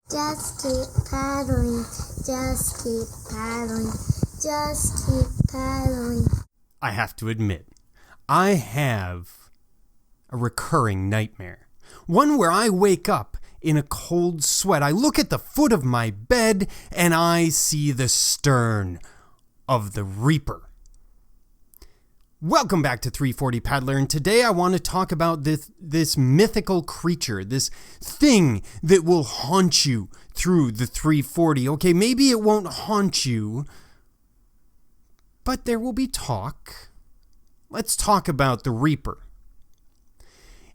Just keep paddling, just keep paddling, just keep paddling. I have to admit, I have a recurring nightmare. One where I wake up in a cold sweat. I look at the foot of my bed and I see the stern of the Reaper. Welcome back to 340 Paddler, and today I want to talk about this mythical creature, this thing that will haunt you through the 340. Okay, maybe it won't haunt you, but there will be talk. Let's talk about the Reaper.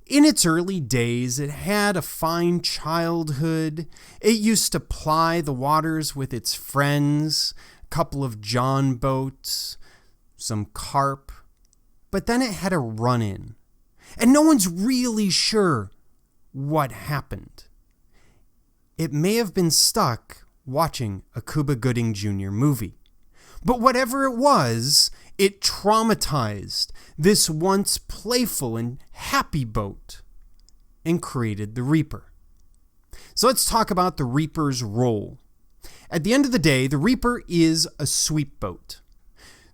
In its early days, it had a fine childhood. It used to ply the waters with its friends, a couple of John boats, some carp. But then it had a run-in, and no one's really sure what happened. It may have been stuck watching a Cuba Gooding Jr. movie. But whatever it was, it traumatized this once playful and happy boat and created the Reaper. So let's talk about the Reaper's role. At the end of the day, the Reaper is a sweep boat.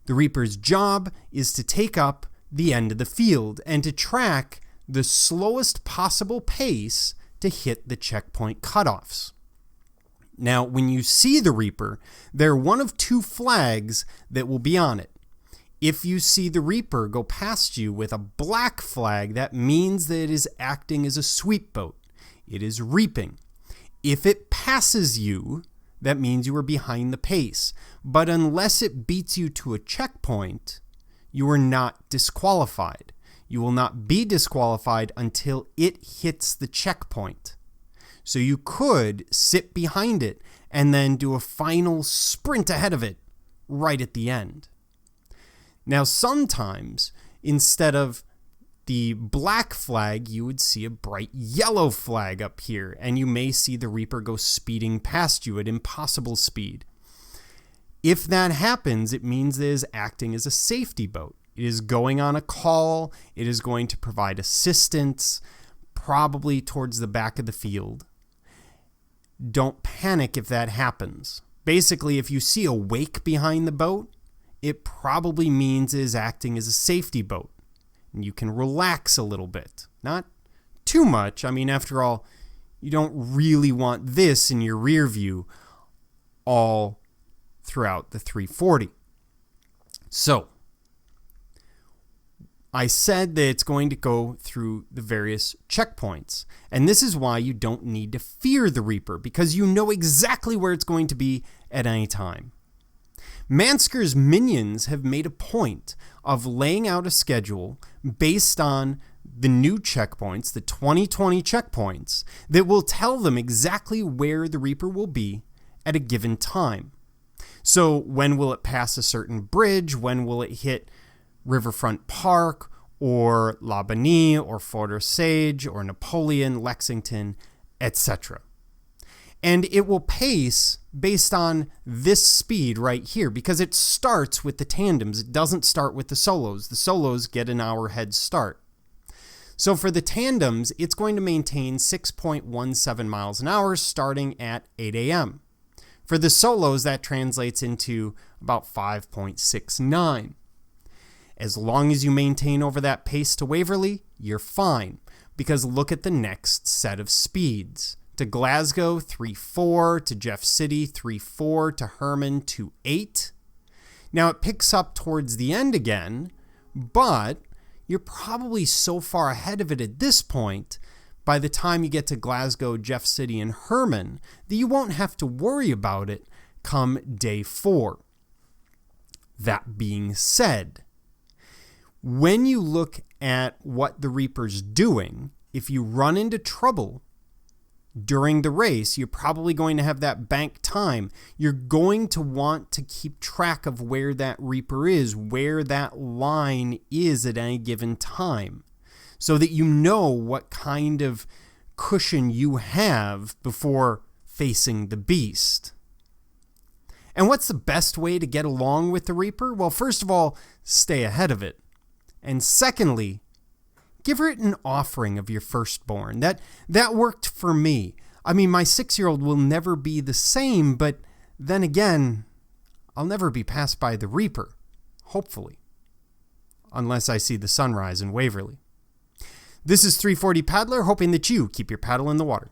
The Reaper's job is to take up the end of the field and to track the slowest possible pace to hit the checkpoint cutoffs. Now, when you see the Reaper, there are one of two flags that will be on it. If you see the Reaper go past you with a black flag, that means that it is acting as a sweep boat. It is reaping. If it passes you, that means you are behind the pace. But unless it beats you to a checkpoint, you are not disqualified. You will not be disqualified until it hits the checkpoint. So you could sit behind it and then do a final sprint ahead of it right at the end. Now, sometimes instead of the black flag, you would see a bright yellow flag up here, and you may see the Reaper go speeding past you at impossible speed. If that happens, it means it is acting as a safety boat. It is going on a call. It is going to provide assistance, probably towards the back of the field. Don't panic if that happens. Basically, if you see a wake behind the boat, it probably means it is acting as a safety boat. And you can relax a little bit. Not too much. I mean, after all, you don't really want this in your rear view all throughout the 340. So, I said that it's going to go through the various checkpoints. And this is why you don't need to fear the Reaper, because you know exactly where it's going to be at any time. Mansker's minions have made a point of laying out a schedule based on the new checkpoints, the 2020 checkpoints, that will tell them exactly where the Reaper will be at a given time. So when will it pass a certain bridge? When will it hit Riverfront Park or La Bonnie or Fort Osage or Napoleon, Lexington, etc.? And it will pace based on this speed right here, because it starts with the tandems. It doesn't start with the solos. The solos get an hour head start. So for the tandems, it's going to maintain 6.17 miles an hour starting at 8 a.m. For the solos, that translates into about 5.69. As long as you maintain over that pace to Waverly, you're fine, because look at the next set of speeds. To Glasgow, 3.4, to Jeff City, 3.4, to Herman, 2.8. Now it picks up towards the end again, but you're probably so far ahead of it at this point, by the time you get to Glasgow, Jeff City, and Herman, that you won't have to worry about it come day 4. That being said, when you look at what the Reaper's doing, if you run into trouble during the race, you're probably going to have that bank time. You're going to want to keep track of where that Reaper is, where that line is at any given time, so that you know what kind of cushion you have before facing the beast. And what's the best way to get along with the Reaper? Well, first of all, stay ahead of it. And secondly, give it an offering of your firstborn. That worked for me. I mean, my 6-year-old will never be the same, but then again, I'll never be passed by the Reaper, hopefully, unless I see the sunrise in Waverly. This is 340 Paddler, hoping that you keep your paddle in the water.